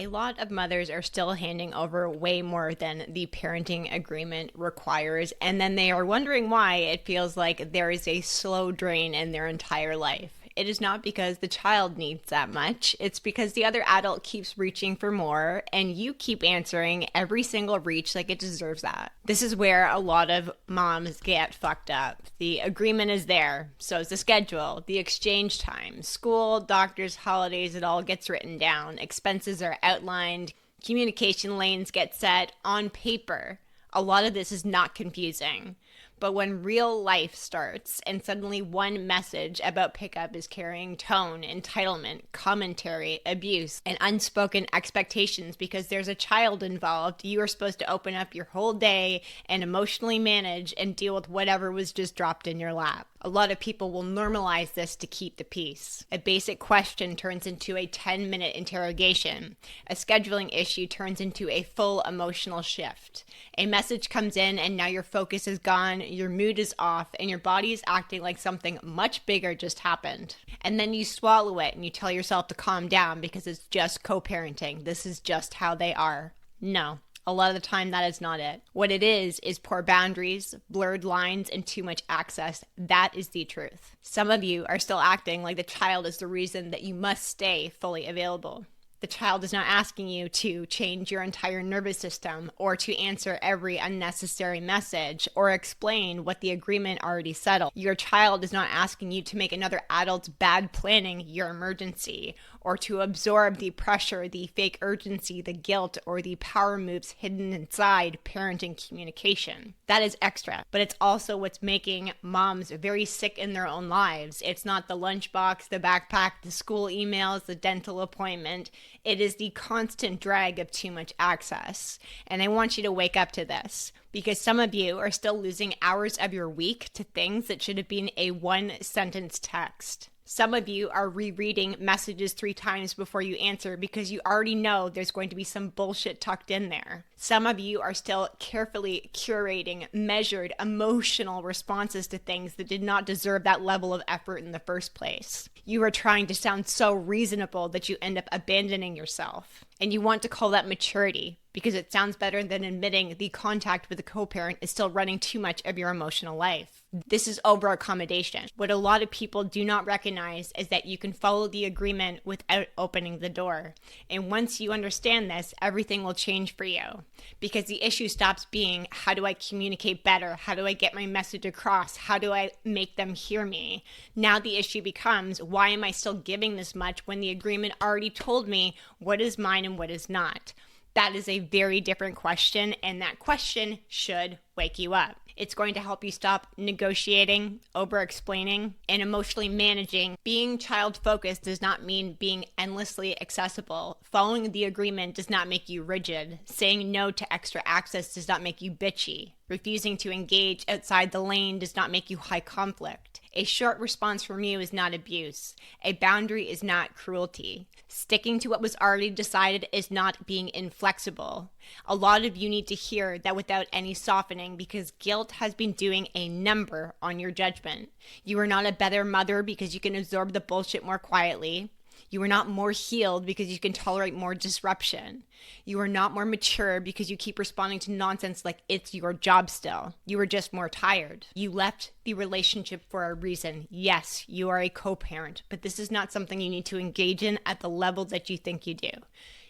A lot of mothers are still handing over way more than the parenting agreement requires, and then they are wondering why it feels like there is a slow drain in their entire life. It is not because the child needs that much. It's because the other adult keeps reaching for more, and you keep answering every single reach like it deserves that. This is where a lot of moms get fucked up. The agreement is there, so is the schedule, the exchange time, school, doctors, holidays, it all gets written down. Expenses are outlined, communication lanes get set on paper. A lot of this is not confusing. But when real life starts and suddenly one message about pickup is carrying tone, entitlement, commentary, abuse, and unspoken expectations because there's a child involved, you are supposed to open up your whole day and emotionally manage and deal with whatever was just dropped in your lap. A lot of people will normalize this to keep the peace. A basic question turns into a 10-minute interrogation. A scheduling issue turns into a full emotional shift. A message comes in and now your focus is gone, your mood is off, and your body is acting like something much bigger just happened. And then you swallow it and you tell yourself to calm down because it's just co-parenting. This is just how they are. No. A lot of the time, that is not it. What it is poor boundaries, blurred lines, and too much access. That is the truth. Some of you are still acting like the child is the reason that you must stay fully available. The child is not asking you to change your entire nervous system or to answer every unnecessary message or explain what the agreement already settled. Your child is not asking you to make another adult's bad planning your emergency or to absorb the pressure, the fake urgency, the guilt, or the power moves hidden inside parenting communication. That is extra, but it's also what's making moms very sick in their own lives. It's not the lunchbox, the backpack, the school emails, the dental appointment. It is the constant drag of too much access. And I want you to wake up to this because some of you are still losing hours of your week to things that should have been a one-sentence text. Some of you are rereading messages 3 times before you answer because you already know there's going to be some bullshit tucked in there. Some of you are still carefully curating, measured, emotional responses to things that did not deserve that level of effort in the first place. You are trying to sound so reasonable that you end up abandoning yourself. And you want to call that maturity because it sounds better than admitting the contact with a co-parent is still running too much of your emotional life. This is over-accommodation. What a lot of people do not recognize is that you can follow the agreement without opening the door. And once you understand this, everything will change for you. Because the issue stops being, how do I communicate better? How do I get my message across? How do I make them hear me? Now the issue becomes, why am I still giving this much when the agreement already told me what is mine and what is not? That is a very different question, and that question should wake you up. It's going to help you stop negotiating, over-explaining, and emotionally managing. Being child-focused does not mean being endlessly accessible. Following the agreement does not make you rigid. Saying no to extra access does not make you bitchy. Refusing to engage outside the lane does not make you high conflict. A short response from you is not abuse. A boundary is not cruelty. Sticking to what was already decided is not being inflexible. A lot of you need to hear that without any softening because guilt has been doing a number on your judgment. You are not a better mother because you can absorb the bullshit more quietly. You are not more healed because you can tolerate more disruption. You are not more mature because you keep responding to nonsense like it's your job still. You are just more tired. You left the relationship for a reason. Yes, you are a co-parent, but this is not something you need to engage in at the level that you think you do.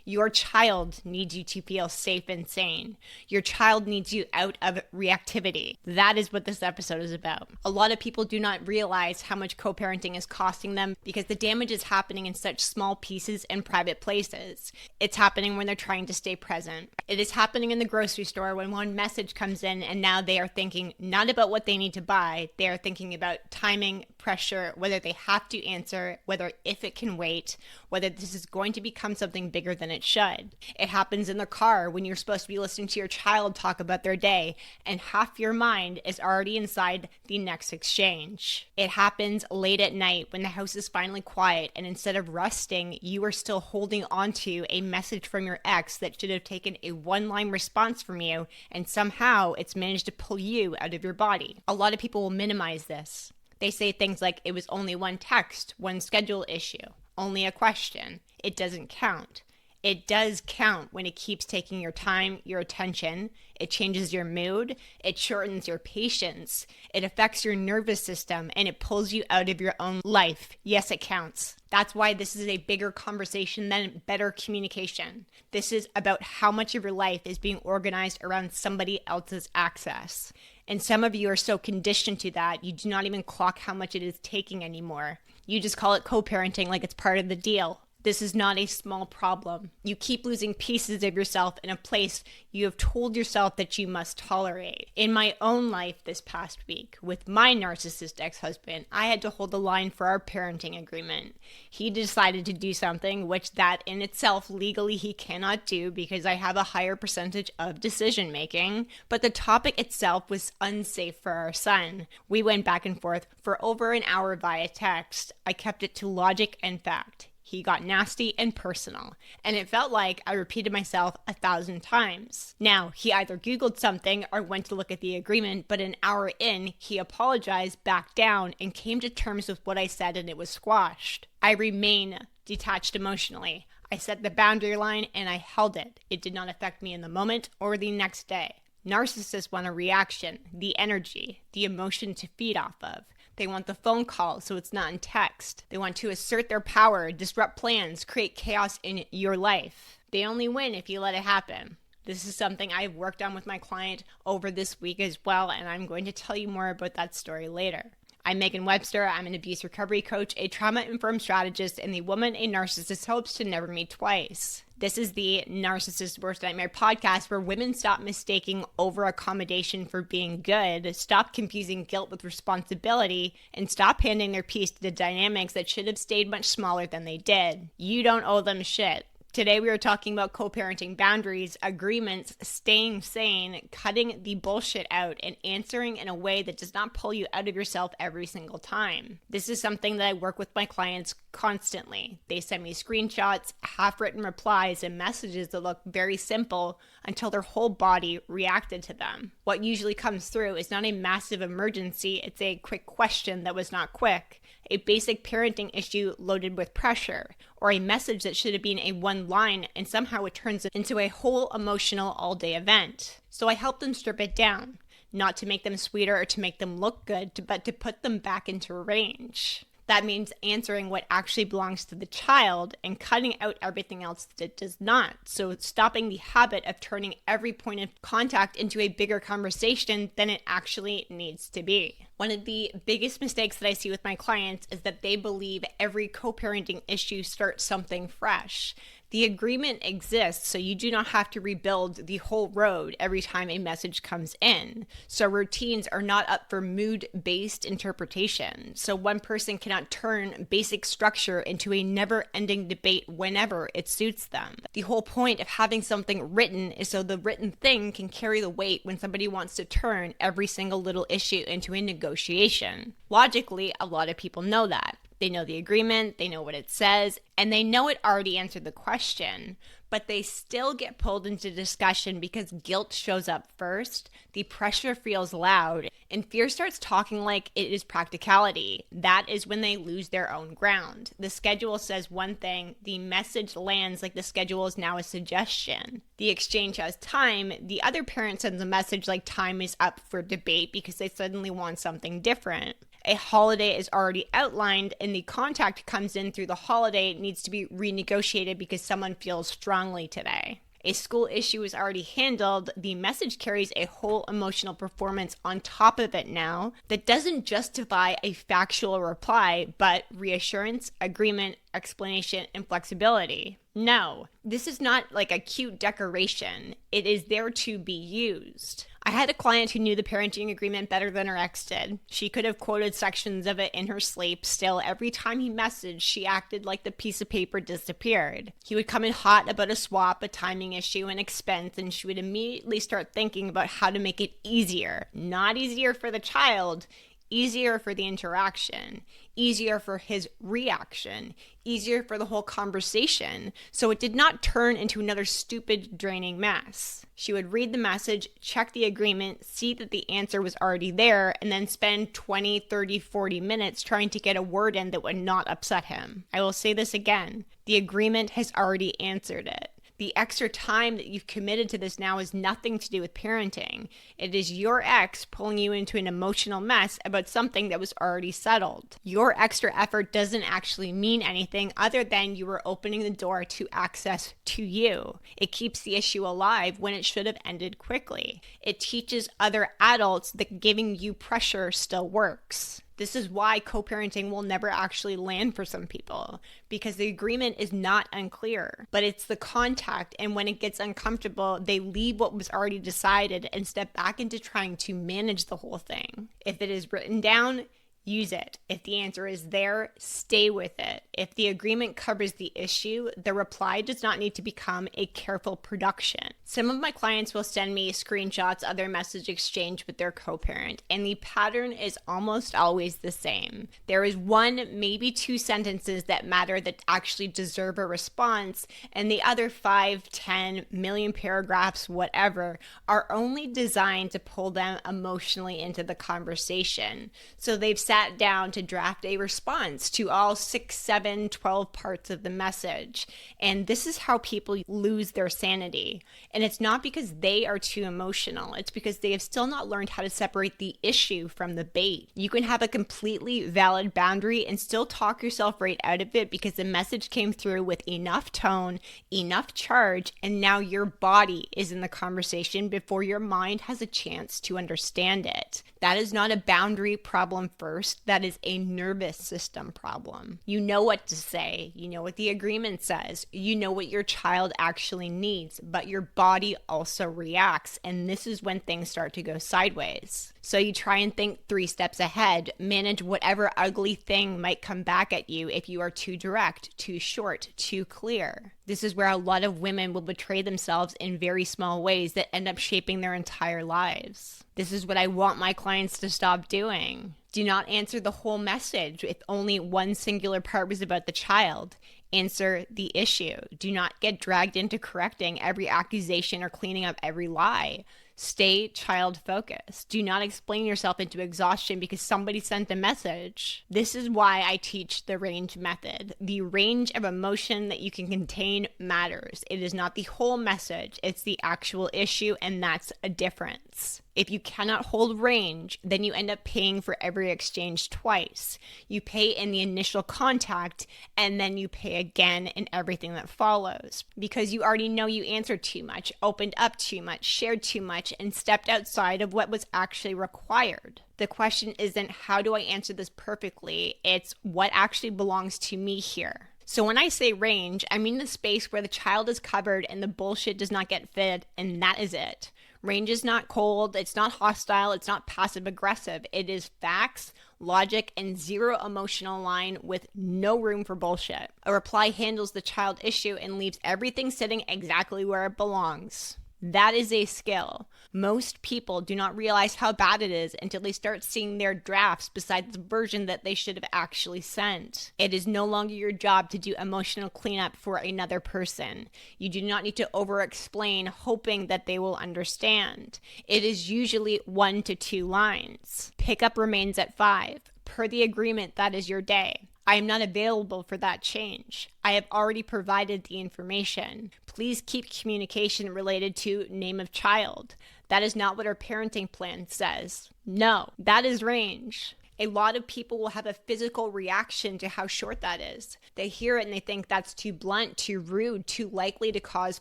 Your child needs you to feel safe and sane. Your child needs you out of reactivity. That is what this episode is about. A lot of people do not realize how much co-parenting is costing them because the damage is happening in such small pieces and private places. It's happening when they're trying to stay present. It is happening in the grocery store when one message comes in and now they are thinking not about what they need to buy. They are thinking about timing, pressure, whether they have to answer, whether if it can wait, whether this is going to become something bigger than it should. It happens in the car when you're supposed to be listening to your child talk about their day and half your mind is already inside the next exchange. It happens late at night when the house is finally quiet and instead of resting, you are still holding onto a message from your ex that should have taken a one-line response from you and somehow it's managed to pull you out of your body. A lot of people will minimize this. They say things like, it was only one text, one schedule issue, only a question, it doesn't count. It does count when it keeps taking your time, your attention. It changes your mood. It shortens your patience. It affects your nervous system, and it pulls you out of your own life. Yes, it counts. That's why this is a bigger conversation than better communication. This is about how much of your life is being organized around somebody else's access. And some of you are so conditioned to that, you do not even clock how much it is taking anymore. You just call it co-parenting like it's part of the deal. This is not a small problem. You keep losing pieces of yourself in a place you have told yourself that you must tolerate. In my own life this past week, with my narcissist ex-husband, I had to hold the line for our parenting agreement. He decided to do something which that in itself legally he cannot do because I have a higher percentage of decision making, but the topic itself was unsafe for our son. We went back and forth for over an hour via text. I kept it to logic and fact. He got nasty and personal, and it felt like I repeated myself 1,000 times. Now, he either Googled something or went to look at the agreement, but an hour in, he apologized, backed down, and came to terms with what I said, and it was squashed. I remain detached emotionally. I set the boundary line, and I held it. It did not affect me in the moment or the next day. Narcissists want a reaction, the energy, the emotion to feed off of. They want the phone call so it's not in text. They want to assert their power, disrupt plans, create chaos in your life. They only win if you let it happen. This is something I've worked on with my client over this week as well, and I'm going to tell you more about that story later. I'm Meaghan Webster. I'm an abuse recovery coach, a trauma-informed strategist, and the woman a narcissist hopes to never meet twice. This is the Narcissist Worst Nightmare podcast where women stop mistaking over-accommodation for being good, stop confusing guilt with responsibility, and stop handing their piece to the dynamics that should have stayed much smaller than they did. You don't owe them shit. Today we are talking about co-parenting boundaries, agreements, staying sane, cutting the bullshit out, and answering in a way that does not pull you out of yourself every single time. This is something that I work with my clients constantly. They send me screenshots, half-written replies, and messages that look very simple until their whole body reacted to them. What usually comes through is not a massive emergency, it's a quick question that was not quick, a basic parenting issue loaded with pressure, or a message that should have been a one line and somehow it turns into a whole emotional all-day event. So I help them strip it down, not to make them sweeter or to make them look good, but to put them back into range. That means answering what actually belongs to the child and cutting out everything else that does not. So stopping the habit of turning every point of contact into a bigger conversation than it actually needs to be. One of the biggest mistakes that I see with my clients is that they believe every co-parenting issue starts something fresh. The agreement exists, so you do not have to rebuild the whole road every time a message comes in. So routines are not up for mood-based interpretation. So one person cannot turn basic structure into a never-ending debate whenever it suits them. The whole point of having something written is so the written thing can carry the weight when somebody wants to turn every single little issue into a negotiation. Logically, a lot of people know that. They know the agreement, they know what it says, and they know it already answered the question, but they still get pulled into discussion because guilt shows up first, the pressure feels loud, and fear starts talking like it is practicality. That is when they lose their own ground. The schedule says one thing, the message lands like the schedule is now a suggestion. The exchange has time, the other parent sends a message like time is up for debate because they suddenly want something different. A holiday is already outlined and the contact comes in through the holiday needs to be renegotiated because someone feels strongly today. A school issue is already handled, the message carries a whole emotional performance on top of it now that doesn't justify a factual reply, but reassurance, agreement, explanation, and flexibility. No, this is not like a cute decoration. It is there to be used. I had a client who knew the parenting agreement better than her ex did. She could have quoted sections of it in her sleep. Still, every time he messaged, she acted like the piece of paper disappeared. He would come in hot about a swap, a timing issue, an expense, and she would immediately start thinking about how to make it easier. Not easier for the child, easier for the interaction, easier for his reaction, easier for the whole conversation, so it did not turn into another stupid, draining mess. She would read the message, check the agreement, see that the answer was already there, and then spend 20, 30, 40 minutes trying to get a word in that would not upset him. I will say this again. The agreement has already answered it. The extra time that you've committed to this now has nothing to do with parenting. It is your ex pulling you into an emotional mess about something that was already settled. Your extra effort doesn't actually mean anything other than you were opening the door to access to you. It keeps the issue alive when it should have ended quickly. It teaches other adults that giving you pressure still works. This is why co-parenting will never actually land for some people, because the agreement is not unclear, but it's the contact, and when it gets uncomfortable, they leave what was already decided and step back into trying to manage the whole thing. If it is written down, use it. If the answer is there, stay with it. If the agreement covers the issue, the reply does not need to become a careful production. Some of my clients will send me screenshots of their message exchange with their co-parent, and the pattern is almost always the same. There is one, maybe two sentences that matter that actually deserve a response, and the other 5, 10 million paragraphs, whatever, are only designed to pull them emotionally into the conversation. So they've sat down to draft a response to all 6, 7, 12 parts of the message. And this is how people lose their sanity. And it's not because they are too emotional. It's because they have still not learned how to separate the issue from the bait. You can have a completely valid boundary and still talk yourself right out of it because the message came through with enough tone, enough charge, and now your body is in the conversation before your mind has a chance to understand it. That is not a boundary problem first. That is a nervous system problem. You know what to say. You know what the agreement says. You know what your child actually needs, but your body also reacts. And this is when things start to go sideways. So you try and think 3 steps ahead, manage whatever ugly thing might come back at you if you are too direct, too short, too clear. This is where a lot of women will betray themselves in very small ways that end up shaping their entire lives. This is what I want my clients to stop doing. Do not answer the whole message if only one singular part was about the child. Answer the issue. Do not get dragged into correcting every accusation or cleaning up every lie. Stay child focused. Do not explain yourself into exhaustion because somebody sent a message. This is why I teach the range method. The range of emotion that you can contain matters. It is not the whole message, it's the actual issue, and that's a difference. If you cannot hold range, then you end up paying for every exchange twice. You pay in the initial contact, and then you pay again in everything that follows. Because you already know you answered too much, opened up too much, shared too much, and stepped outside of what was actually required. The question isn't, how do I answer this perfectly? It's what actually belongs to me here. So when I say range, I mean the space where the child is covered and the bullshit does not get fed, and that is it. Range is not cold, it's not hostile, it's not passive aggressive. It is facts, logic, and zero emotional line with no room for bullshit. A reply handles the child issue and leaves everything sitting exactly where it belongs. That is a skill. Most people do not realize how bad it is until they start seeing their drafts beside the version that they should have actually sent. It is no longer your job to do emotional cleanup for another person. You do not need to over-explain hoping that they will understand. It is usually 1 to 2 lines. Pickup remains at 5. Per the agreement, that is your day. I am not available for that change. I have already provided the information. Please keep communication related to name of child. That is not what our parenting plan says. No, that is range. A lot of people will have a physical reaction to how short that is. They hear it and they think that's too blunt, too rude, too likely to cause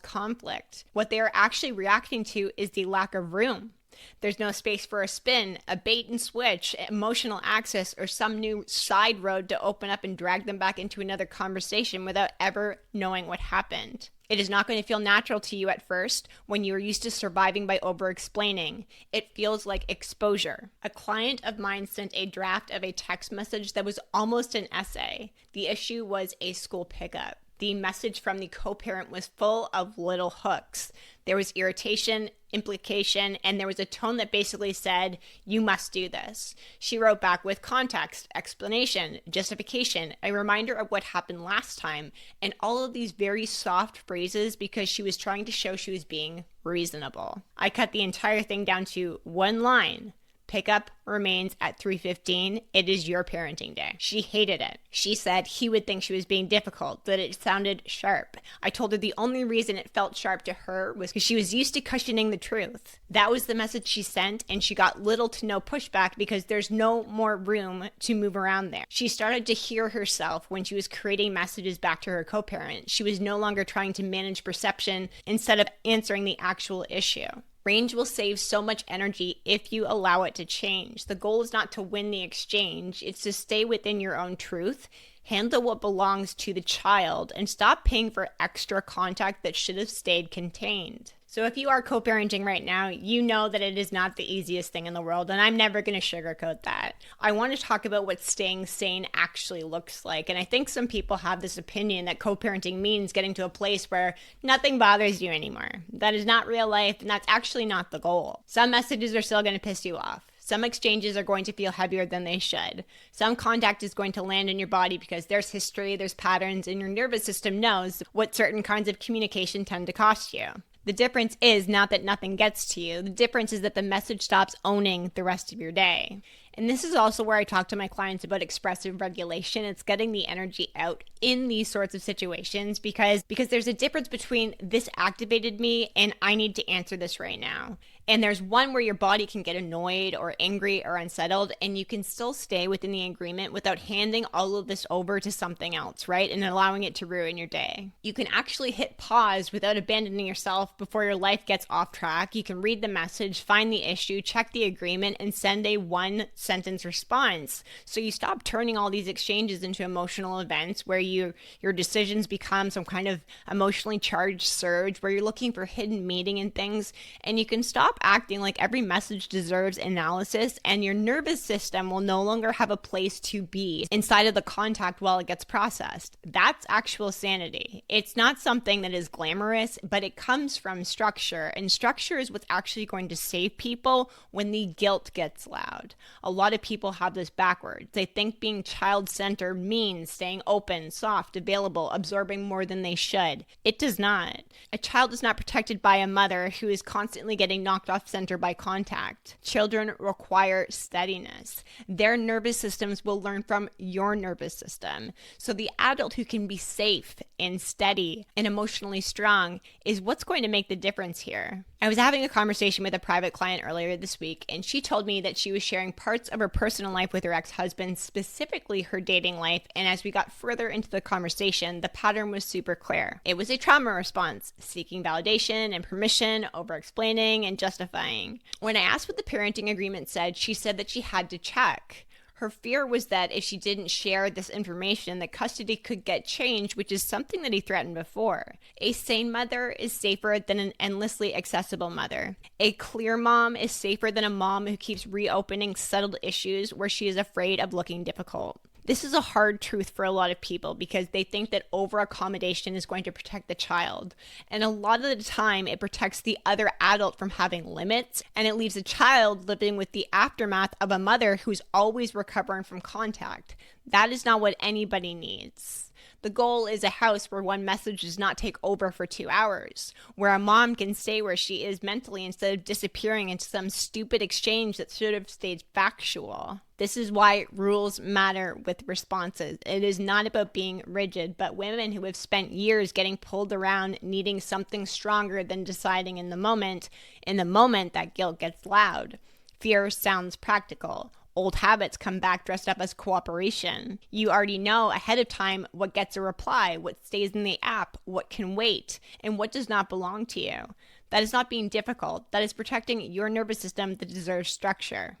conflict. What they are actually reacting to is the lack of room. There's no space for a spin, a bait and switch, emotional access, or some new side road to open up and drag them back into another conversation without ever knowing what happened. It is not going to feel natural to you at first when you are used to surviving by over-explaining. It feels like exposure. A client of mine sent a draft of a text message that was almost an essay. The issue was a school pickup. The message from the co-parent was full of little hooks. There was irritation, implication, and there was a tone that basically said, you must do this. She wrote back with context, explanation, justification, a reminder of what happened last time, and all of these very soft phrases because she was trying to show she was being reasonable. I cut the entire thing down to 1 line. Pickup remains at 3:15. It is your parenting day. She hated it. She said he would think she was being difficult, that it sounded sharp. I told her the only reason it felt sharp to her was because she was used to cushioning the truth. That was the message she sent, and she got little to no pushback because there's no more room to move around there. She started to hear herself when she was creating messages back to her co-parent. She was no longer trying to manage perception instead of answering the actual issue. Range will save so much energy if you allow it to change. The goal is not to win the exchange, it's to stay within your own truth, handle what belongs to the child, and stop paying for extra contact that should have stayed contained. So if you are co-parenting right now, you know that it is not the easiest thing in the world, and I'm never going to sugarcoat that. I want to talk about what staying sane actually looks like, and I think some people have this opinion that co-parenting means getting to a place where nothing bothers you anymore. That is not real life, and that's actually not the goal. Some messages are still going to piss you off. Some exchanges are going to feel heavier than they should. Some contact is going to land in your body because there's history, there's patterns, and your nervous system knows what certain kinds of communication tend to cost you. The difference is not that nothing gets to you. The difference is that the message stops owning the rest of your day. And this is also where I talk to my clients about expressive regulation. It's getting the energy out in these sorts of situations because there's a difference between this activated me and I need to answer this right now. And there's one where your body can get annoyed or angry or unsettled, and you can still stay within the agreement without handing all of this over to something else, right? And allowing it to ruin your day. You can actually hit pause without abandoning yourself before your life gets off track. You can read the message, find the issue, check the agreement, and send a one-sentence response. So you stop turning all these exchanges into emotional events where your decisions become some kind of emotionally charged surge where you're looking for hidden meaning in things, and you can stop acting like every message deserves analysis, and your nervous system will no longer have a place to be inside of the contact while it gets processed. That's actual sanity. It's not something that is glamorous, but it comes from structure, and structure is what's actually going to save people when the guilt gets loud. A lot of people have this backwards. They think being child-centered means staying open, soft, available, absorbing more than they should. It does not. A child is not protected by a mother who is constantly getting knocked off center by contact. Children require steadiness. Their nervous systems will learn from your nervous system. So the adult who can be safe and steady and emotionally strong is what's going to make the difference here. I was having a conversation with a private client earlier this week, and she told me that she was sharing parts of her personal life with her ex-husband, specifically her dating life, and as we got further into the conversation, the pattern was super clear. It was a trauma response, seeking validation and permission, over-explaining and justifying. When I asked what the parenting agreement said, she said that she had to check. Her fear was that if she didn't share this information, that custody could get changed, which is something that he threatened before. A sane mother is safer than an endlessly accessible mother. A clear mom is safer than a mom who keeps reopening settled issues where she is afraid of looking difficult. This is a hard truth for a lot of people because they think that over-accommodation is going to protect the child. And a lot of the time, it protects the other adult from having limits, and it leaves a child living with the aftermath of a mother who's always recovering from contact. That is not what anybody needs. The goal is a house where one message does not take over for 2 hours, where a mom can stay where she is mentally instead of disappearing into some stupid exchange that should have stayed factual. This is why rules matter with responses. It is not about being rigid, but women who have spent years getting pulled around needing something stronger than deciding in the moment that guilt gets loud. Fear sounds practical. Old habits come back dressed up as cooperation. You already know ahead of time what gets a reply, what stays in the app, what can wait, and what does not belong to you. That is not being difficult. That is protecting your nervous system that deserves structure.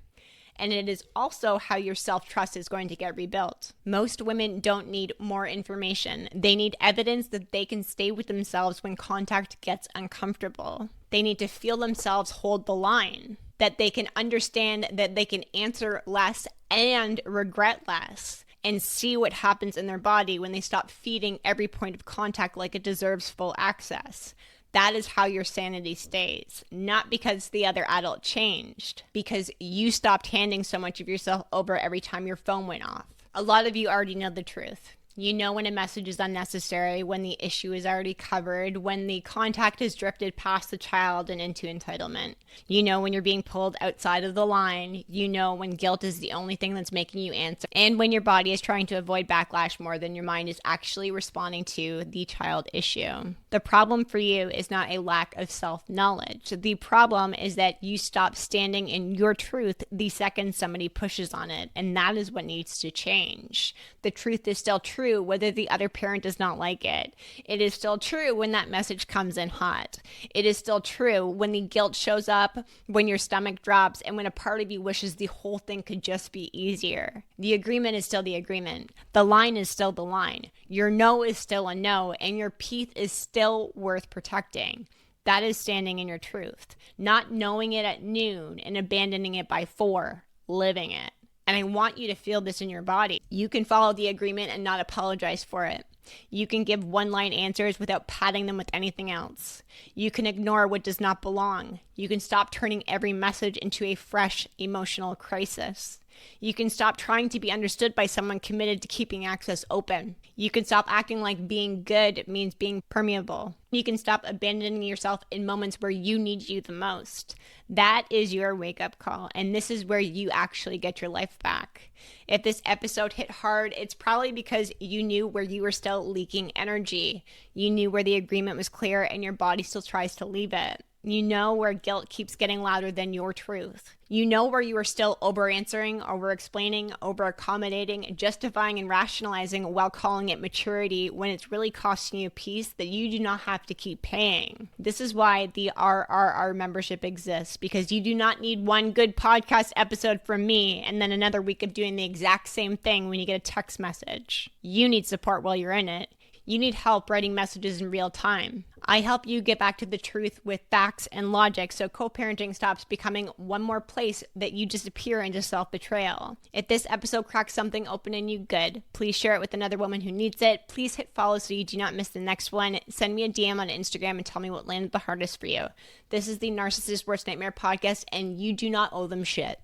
And it is also how your self-trust is going to get rebuilt. Most women don't need more information. They need evidence that they can stay with themselves when contact gets uncomfortable. They need to feel themselves hold the line, that they can understand that they can answer less and regret less, and see what happens in their body when they stop feeding every point of contact like it deserves full access. That is how your sanity stays, not because the other adult changed, because you stopped handing so much of yourself over every time your phone went off. A lot of you already know the truth. You know when a message is unnecessary, when the issue is already covered, when the contact has drifted past the child and into entitlement. You know when you're being pulled outside of the line. You know when guilt is the only thing that's making you answer. And when your body is trying to avoid backlash more than your mind is actually responding to the child issue. The problem for you is not a lack of self-knowledge. The problem is that you stop standing in your truth the second somebody pushes on it. And that is what needs to change. The truth is still true whether the other parent does not like it. It is still true when that message comes in hot. It is still true when the guilt shows up, when your stomach drops, and when a part of you wishes the whole thing could just be easier. The agreement is still the agreement. The line is still the line. Your no is still a no, and your peace is still worth protecting. That is standing in your truth. Not knowing it at noon and abandoning it by 4, living it. And I want you to feel this in your body. You can follow the agreement and not apologize for it. You can give one-line answers without padding them with anything else. You can ignore what does not belong. You can stop turning every message into a fresh emotional crisis. You can stop trying to be understood by someone committed to keeping access open. You can stop acting like being good means being permeable. You can stop abandoning yourself in moments where you need you the most. That is your wake-up call, and this is where you actually get your life back. If this episode hit hard, it's probably because you knew where you were still leaking energy. You knew where the agreement was clear and your body still tries to leave it. You know where guilt keeps getting louder than your truth. You know where you are still over-answering, over-explaining, over-accommodating, justifying and rationalizing while calling it maturity when it's really costing you peace that you do not have to keep paying. This is why the RRR membership exists, because you do not need one good podcast episode from me and then another week of doing the exact same thing when you get a text message. You need support while you're in it. You need help writing messages in real time. I help you get back to the truth with facts and logic so co-parenting stops becoming one more place that you disappear into self-betrayal. If this episode cracks something open in you, good. Please share it with another woman who needs it. Please hit follow so you do not miss the next one. Send me a DM on Instagram and tell me what landed the hardest for you. This is the Narcissist Worst Nightmare podcast, and you do not owe them shit.